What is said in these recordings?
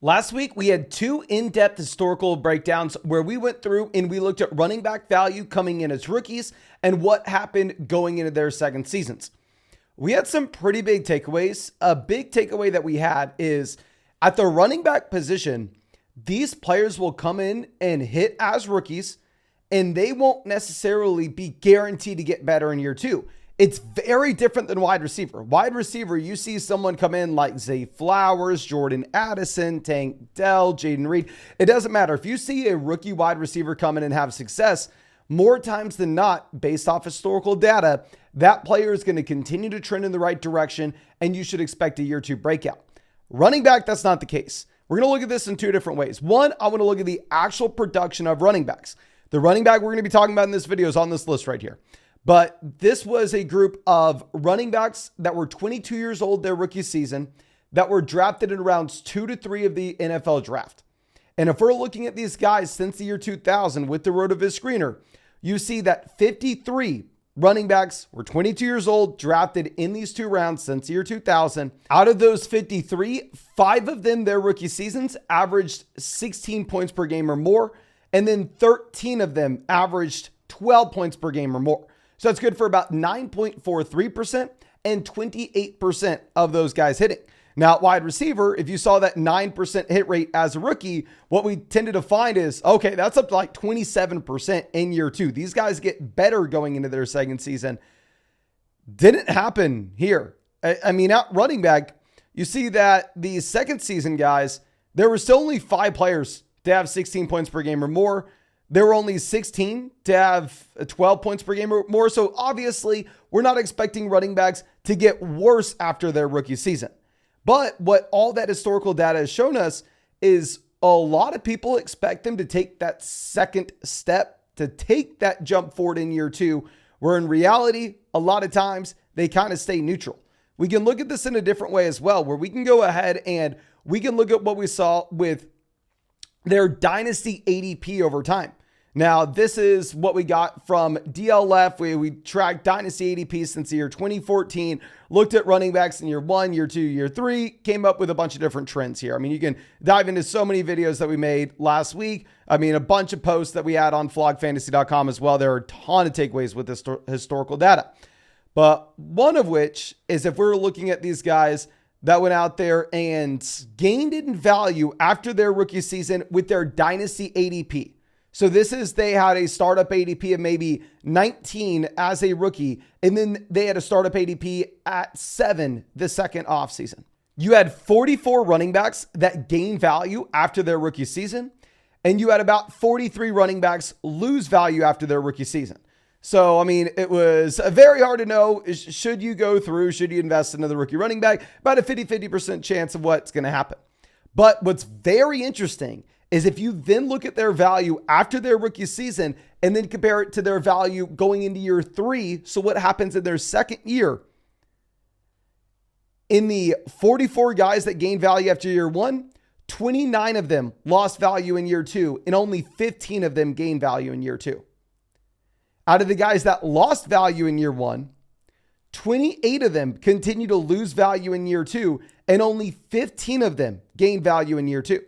Last week, we had two in-depth historical breakdowns where we went through and we looked at running back value coming in as rookies and what happened going into their second seasons. We had some pretty big takeaways. A big takeaway that we had is at the running back position, these players will come in and hit as rookies, and they won't necessarily be guaranteed to get better in year two. It's very different than wide receiver. Wide receiver, you see someone come in like Zay Flowers, Jordan Addison, Tank Dell, Jaden Reed. It doesn't matter. If you see a rookie wide receiver come in and have success, more times than not, based off historical data, that player is going to continue to trend in the right direction, and you should expect a year two breakout. Running back, that's not the case. We're going to look at this in two different ways. One, I want to look at the actual production of running backs. The running back we're going to be talking about in this video is on this list right here. But this was a group of running backs that were 22 years old their rookie season that were drafted in rounds 2 to 3 of the NFL draft. And if we're looking at these guys since the year 2000 with the RotoViz screener, you see that 53 running backs were 22 years old, drafted in these two rounds since the year 2000. Out of those 53, 5 of them, their rookie seasons, averaged 16 points per game or more. And then 13 of them averaged 12 points per game or more. So that's good for about 9.43% and 28% of those guys hitting. Now, wide receiver, if you saw that 9% hit rate as a rookie, what we tended to find is, okay, that's up to like 27% in year two. These guys get better going into their second season. Didn't happen here. I mean, at running back, you see that the second season guys, there were still only 5 players to have 16 points per game or more. There were only 16 to have 12 points per game or more. So obviously, we're not expecting running backs to get worse after their rookie season. But what all that historical data has shown us is a lot of people expect them to take that second step, to take that jump forward in year two, where in reality, a lot of times they kind of stay neutral. We can look at this in a different way as well, where we can go ahead and we can look at what we saw with their Dynasty ADP over time. Now, this is what we got from DLF. We tracked Dynasty ADP since the year 2014, looked at running backs in year 1, year 2, year 3, came up with a bunch of different trends here. I mean, you can dive into so many videos that we made last week. I mean, a bunch of posts that we had on flogfantasy.com as well. There are a ton of takeaways with this historical data. But one of which is if we're looking at these guys that went out there and gained in value after their rookie season with their Dynasty ADP. So this is, they had a startup ADP of maybe 19 as a rookie, and then they had a startup ADP at 7 the second offseason. You had 44 running backs that gained value after their rookie season, and you had about 43 running backs lose value after their rookie season. So, I mean, it was very hard to know, should you go through, should you invest into the rookie running back? About a 50% chance of what's going to happen. But what's very interesting is if you then look at their value after their rookie season and then compare it to their value going into year 3. So what happens in their second year? In the 44 guys that gained value after year 1, 29 of them lost value in year 2, and only 15 of them gained value in year 2. Out of the guys that lost value in year 1, 28 of them continue to lose value in year 2, and only 15 of them gain value in year 2.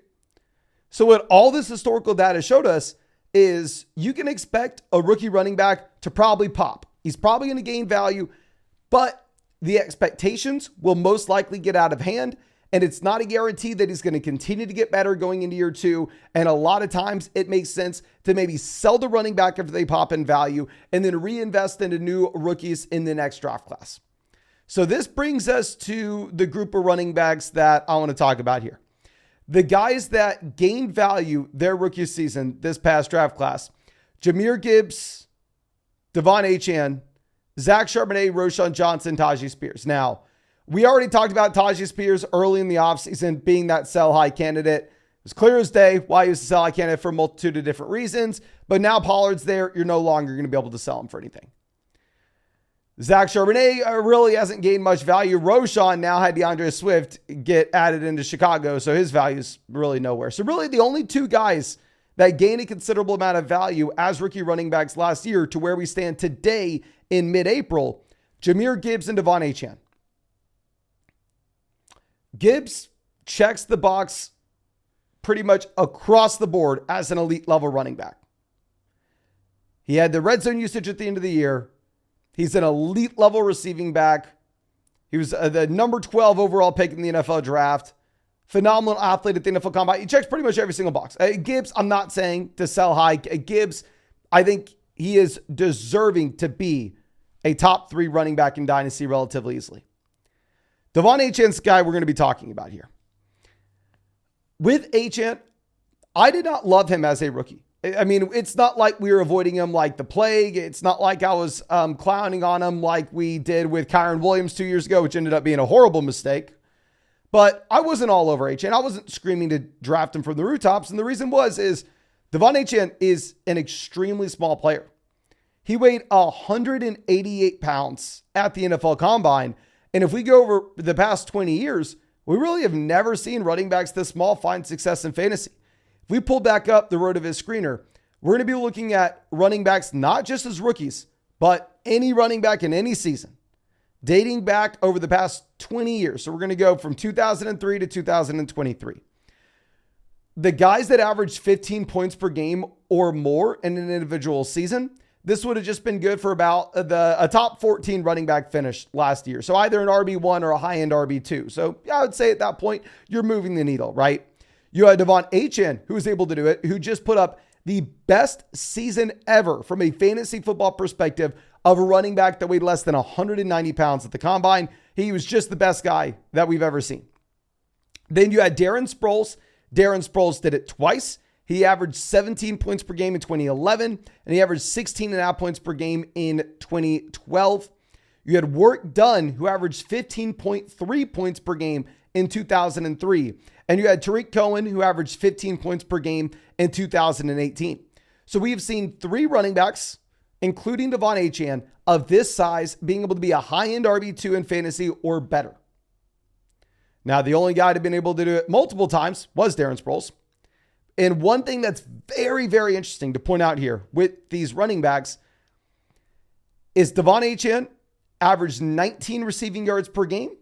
So what all this historical data showed us is you can expect a rookie running back to probably pop. He's probably going to gain value, but the expectations will most likely get out of hand. And it's not a guarantee that he's going to continue to get better going into year 2. And a lot of times it makes sense to maybe sell the running back after they pop in value and then reinvest into new rookies in the next draft class. So this brings us to the group of running backs that I want to talk about here. The guys that gained value their rookie season this past draft class: Jahmyr Gibbs, Devon Achane, Zach Charbonnet, Roschon Johnson, Tyjae Spears. Now, we already talked about Tyjae Spears early in the offseason being that sell high candidate. It was clear as day why he was a sell high candidate for a multitude of different reasons. But now Pollard's there, you're no longer going to be able to sell him for anything. Zach Charbonnet really hasn't gained much value. Roschon now had DeAndre Swift get added into Chicago, so his value is really nowhere. So really the only two guys that gained a considerable amount of value as rookie running backs last year to where we stand today in mid-April, Jahmyr Gibbs and Devon Achane. Gibbs checks the box pretty much across the board as an elite level running back. He had the red zone usage at the end of the year. He's an elite level receiving back. He was the number 12 overall pick in the NFL draft. Phenomenal athlete at the NFL Combine. He checks pretty much every single box. Gibbs, I'm not saying to sell high. Gibbs, I think he is deserving to be a top 3 running back in Dynasty relatively easily. Devon Achane's guy we're going to be talking about here. With Achane, I did not love him as a rookie. I mean, it's not like we were avoiding him like the plague. It's not like I was clowning on him like we did with Kyron Williams 2 years ago, which ended up being a horrible mistake. But I wasn't all over Achane. I wasn't screaming to draft him from the rooftops. And the reason is Devon Achane is an extremely small player. He weighed 188 pounds at the NFL Combine. And if we go over the past 20 years, we really have never seen running backs this small find success in fantasy. If we pull back up the road of his screener, we're going to be looking at running backs, not just as rookies, but any running back in any season, dating back over the past 20 years. So we're going to go from 2003 to 2023. The guys that averaged 15 points per game or more in an individual season, this would have just been good for about a top 14 running back finish last year. So either an RB1 or a high-end RB2. So yeah, I would say at that point, you're moving the needle, right? You had Devon Achane, who was able to do it, who just put up the best season ever from a fantasy football perspective of a running back that weighed less than 190 pounds at the combine. He was just the best guy that we've ever seen. Then you had Darren Sproles. Darren Sproles did it twice. He averaged 17 points per game in 2011, and he averaged 16.5 points per game in 2012. You had Work Done, who averaged 15.3 points per game in 2003. And you had Tariq Cohen, who averaged 15 points per game in 2018. So we have seen 3 running backs, including Devon Achane, of this size being able to be a high-end RB2 in fantasy or better. Now, the only guy to have been able to do it multiple times was Darren Sproles. And one thing that's very, very interesting to point out here with these running backs is Devon Achane averaged 19 receiving yards per game,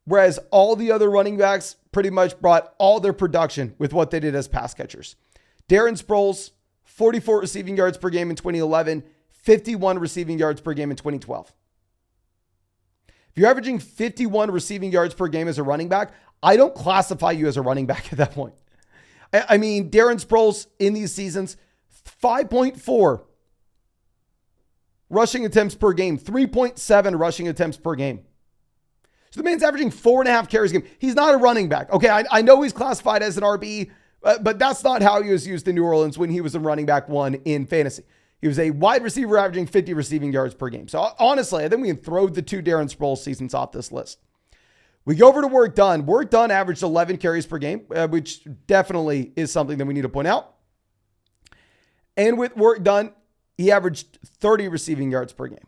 whereas all the other running backs pretty much brought all their production with what they did as pass catchers. Darren Sproles, 44 receiving yards per game in 2011, 51 receiving yards per game in 2012. If you're averaging 51 receiving yards per game as a running back, I don't classify you as a running back at that point. I mean, Darren Sproles in these seasons, 5.4 rushing attempts per game, 3.7 rushing attempts per game. So the man's averaging 4.5 carries a game. He's not a running back. Okay, I know he's classified as an RB, but that's not how he was used in New Orleans when he was a running back 1 in fantasy. He was a wide receiver averaging 50 receiving yards per game. So honestly, I think we can throw the 2 Darren Sproles seasons off this list. We go over to Work Done. Work Done averaged 11 carries per game, which definitely is something that we need to point out. And with Work Done, he averaged 30 receiving yards per game.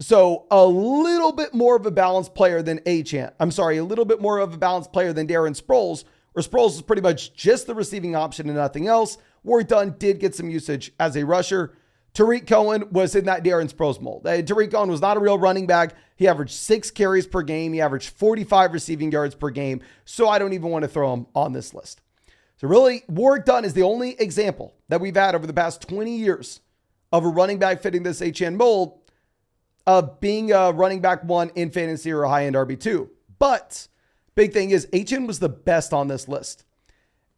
So a little bit more of a balanced player than Achane. A little bit more of a balanced player than Darren Sproles, where Sproles is pretty much just the receiving option and nothing else. Work Done did get some usage as a rusher. Tariq Cohen was in that Darren Sproles mold. Tariq Cohen was not a real running back. He averaged 6 carries per game. He averaged 45 receiving yards per game. So I don't even want to throw him on this list. So really, Work Done is the only example that we've had over the past 20 years of a running back fitting this Achane mold of being a running back 1 in fantasy or a high-end RB2. But big thing is Achane was the best on this list.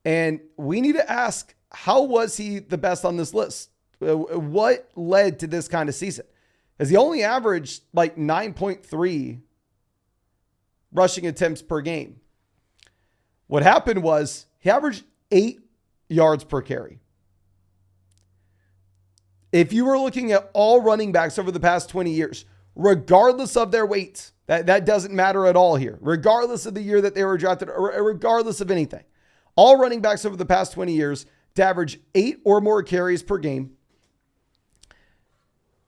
And we need to ask, how was he the best on this list? What led to this kind of season? Because he only averaged like 9.3 rushing attempts per game. What happened was he averaged 8 yards per carry. If you were looking at all running backs over the past 20 years, regardless of their weight, that doesn't matter at all here, regardless of the year that they were drafted, or regardless of anything, all running backs over the past 20 years to average 8 or more carries per game.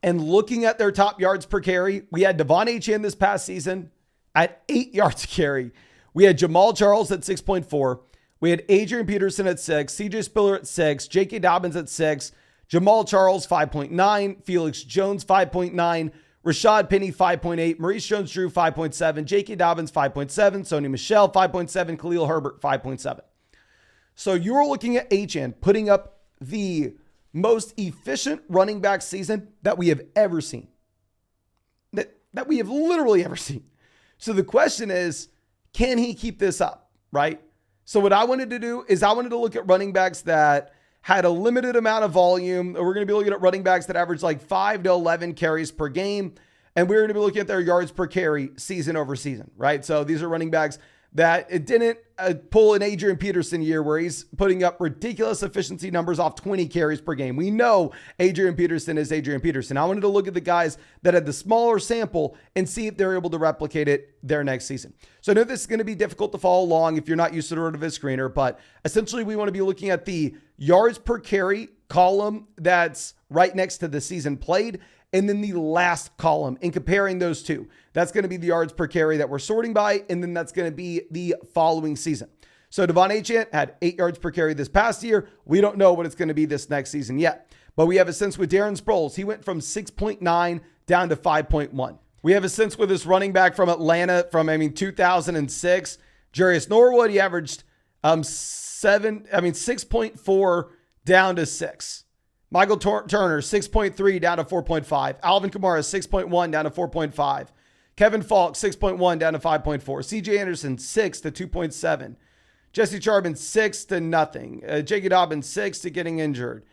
And looking at their top yards per carry, we had Devon Achane this past season at 8 yards a carry. We had Jamal Charles at 6.4. We had Adrian Peterson at 6, CJ Spiller at 6, J.K. Dobbins at 6, Jamal Charles 5.9, Felix Jones 5.9, Rashad Penny 5.8, Maurice Jones-Drew 5.7, J.K. Dobbins 5.7, Sony Michel 5.7, Khalil Herbert 5.7. So you're looking at Achane putting up the most efficient running back season that we have ever seen. That we have literally ever seen. So the question is, can he keep this up, right? So what I wanted to do is I wanted to look at running backs that had a limited amount of volume. We're going to be looking at running backs that average like 5 to 11 carries per game. And we're going to be looking at their yards per carry season over season, right? So these are running backs that it didn't pull an Adrian Peterson year where he's putting up ridiculous efficiency numbers off 20 carries per game. We know Adrian Peterson is Adrian Peterson. I wanted to look at the guys that had the smaller sample and see if they're able to replicate it their next season. So I know this is going to be difficult to follow along if you're not used to the Rotoviz screener, but essentially we want to be looking at the yards per carry column that's right next to the season played, and then the last column and comparing those two. That's going to be the yards per carry that we're sorting by, and then that's going to be the following season. So Devon Achane had 8 yards per carry this past year. We don't know what it's going to be this next season yet, but we have a sense with Darren Sproles. He went from 6.9 down to 5.1. We have a sense with this running back from Atlanta from 2006, Jarius Norwood. He averaged 6.4 down to 6. Michael Turner, 6.3 down to 4.5. Alvin Kamara, 6.1 down to 4.5. Kevin Falk, 6.1 down to 5.4. CJ Anderson, 6 to 2.7. Jesse Charbon, 6 to nothing. J.K. Dobbins, 6 to getting injured.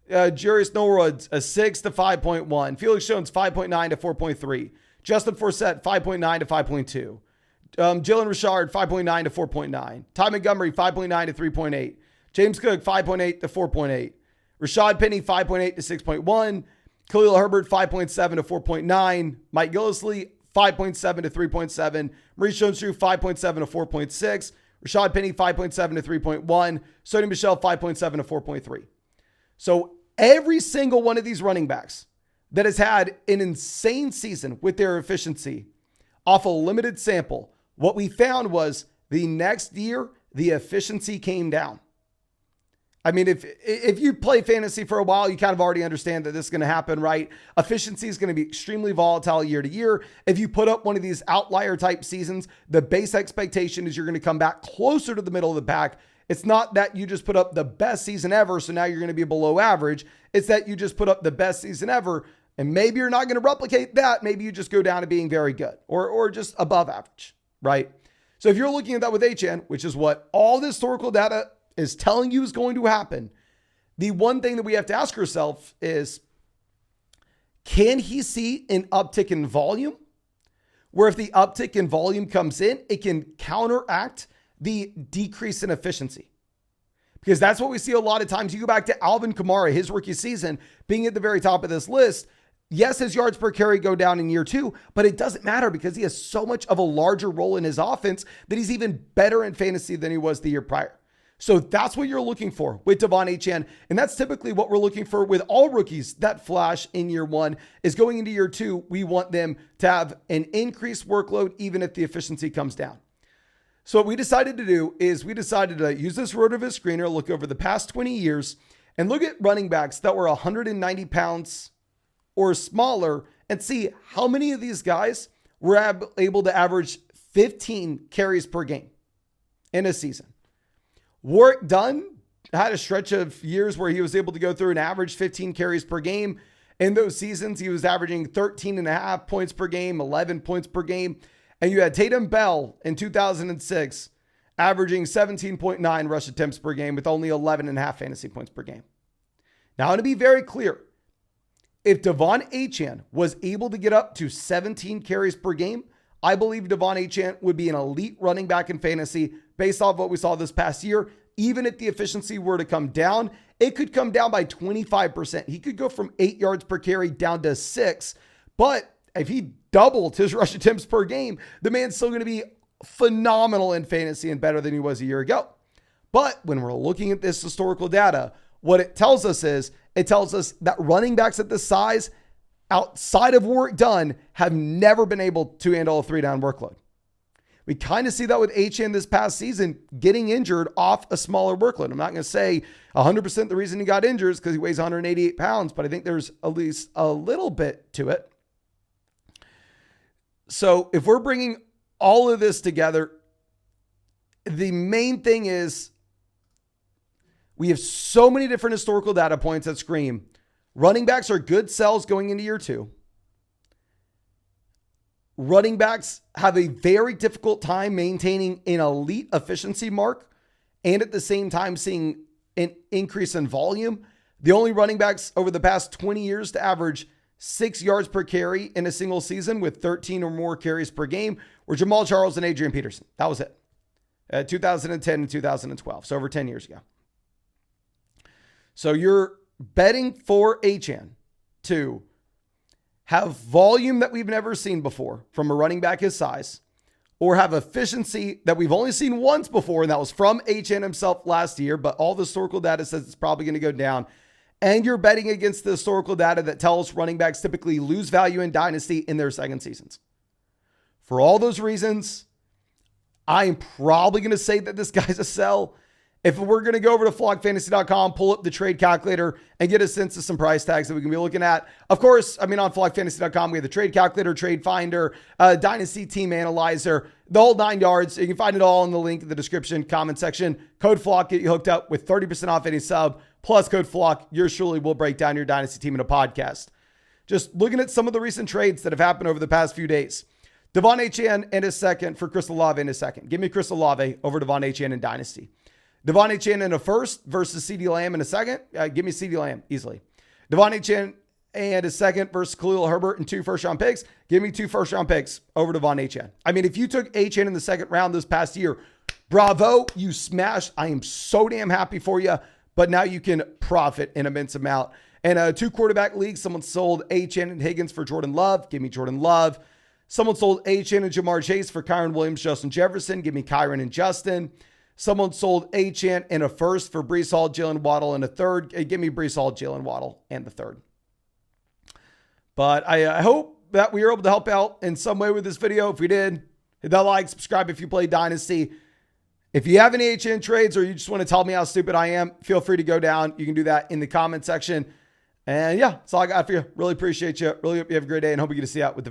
Jarius Norwood, a 6 to 5.1. Felix Jones, 5.9 to 4.3. Justin Forsett, 5.9 to 5.2. Jalen Richard, 5.9 to 4.9. Ty Montgomery, 5.9 to 3.8. James Cook, 5.8 to 4.8. Rashad Penny, 5.8 to 6.1. Khalil Herbert, 5.7 to 4.9. Mike Gillislee, 5.7 to 3.7. Maurice Jones-Drew, 5.7 to 4.6. Rashad Penny, 5.7 to 3.1. Sony Michel, 5.7 to 4.3. So every single one of these running backs that has had an insane season with their efficiency off a limited sample, what we found was the next year, the efficiency came down. I mean, if you play fantasy for a while, you kind of already understand that this is going to happen, right? Efficiency is going to be extremely volatile year to year. If you put up one of these outlier type seasons, the base expectation is you're going to come back closer to the middle of the pack. It's not that you just put up the best season ever, so now you're going to be below average. It's that you just put up the best season ever, and maybe you're not going to replicate that. Maybe you just go down to being very good or just above average, right? So if you're looking at that with Achane, which is what all the historical data is telling you is going to happen, the one thing that we have to ask ourselves is, can he see an uptick in volume? Where if the uptick in volume comes in, it can counteract the decrease in efficiency. Because that's what we see a lot of times. You go back to Alvin Kamara, his rookie season, being at the very top of this list. Yes, his yards per carry go down in year 2, but it doesn't matter because he has so much of a larger role in his offense that he's even better in fantasy than he was the year prior. So that's what you're looking for with Devon Achane. And that's typically what we're looking for with all rookies that flash in year 1 is going into year 2. We want them to have an increased workload, even if the efficiency comes down. So what we decided to do is we decided to use this Rotoviz screener, look over the past 20 years and look at running backs that were 190 pounds or smaller and see how many of these guys were able to average 15 carries per game in a season. Warrick Dunn had a stretch of years where he was able to go through an average 15 carries per game. In those seasons, he was averaging 13.5 points per game, 11 points per game. And you had Tatum Bell in 2006, averaging 17.9 rush attempts per game with only 11.5 fantasy points per game. Now, I want to be very clear. If Devon Achane was able to get up to 17 carries per game, I believe Devon Achane would be an elite running back in fantasy based off what we saw this past year. Even if the efficiency were to come down, it could come down by 25%. He could go from 8 yards per carry down to 6. But if he doubled his rush attempts per game, the man's still going to be phenomenal in fantasy and better than he was a year ago. But when we're looking at this historical data, what it tells us is, it tells us that running backs at this size outside of Warrick Dunn have never been able to handle a 3-down workload. We kind of see that with Achane this past season, getting injured off a smaller workload. I'm not going to say 100% the reason he got injured is because he weighs 188 pounds, but I think there's at least a little bit to it. So if we're bringing all of this together, the main thing is We have so many different historical data points that scream running backs are good sells going into year 2. Running backs have a very difficult time maintaining an elite efficiency mark and at the same time seeing an increase in volume. The only running backs over the past 20 years to average 6 yards per carry in a single season with 13 or more carries per game were Jamal Charles and Adrian Peterson. That was it. 2010 and 2012. So over 10 years ago. So you're betting for Achane to have volume that we've never seen before from a running back his size, or have efficiency that we've only seen once before, and that was from Achane himself last year, but all the historical data says it's probably going to go down. And you're betting against the historical data that tells running backs typically lose value in Dynasty in their second seasons. For all those reasons, I am probably going to say that this guy's a sell. If we're going to go over to flockfantasy.com, pull up the trade calculator and get a sense of some price tags that we can be looking at. Of course, on flockfantasy.com, we have the trade calculator, trade finder, dynasty team analyzer, the whole 9 yards. You can find it all in the link in the description, comment section. Code FLOCK, get you hooked up with 30% off any sub. Plus code FLOCK, yours truly will break down your dynasty team in a podcast. Just looking at some of the recent trades that have happened over the past few days. Devon Achane and his second for Chris Olave in his second. Give me Chris Olave over Devon Achane in Dynasty. Devon Achane in a first versus CeeDee Lamb in a second. Give me CeeDee Lamb easily. Devon Achane and his second versus Khalil Herbert and 2 first-round picks. Give me 2 first-round picks over Devon Achane. I mean, if you took Achane in the second round this past year, bravo, you smashed. I am so damn happy for you. But now you can profit an immense amount. And a 2 quarterback league, someone sold Achane and Higgins for Jordan Love. Give me Jordan Love. Someone sold Achane and Jamar Chase for Kyron Williams, Justin Jefferson. Give me Kyron and Justin. Someone sold Achane and a first for Breece Hall, Jalen Waddle, and a third. Give me Breece Hall, Jalen Waddle, and the third. But I hope that we were able to help out in some way with this video. If we did, hit that like, subscribe if you play Dynasty. If you have any Achane trades or you just want to tell me how stupid I am, feel free to go down. You can do that in the comment section. And yeah, that's all I got for you. Really appreciate you. Really hope you have a great day and hope we get to see you out with the video.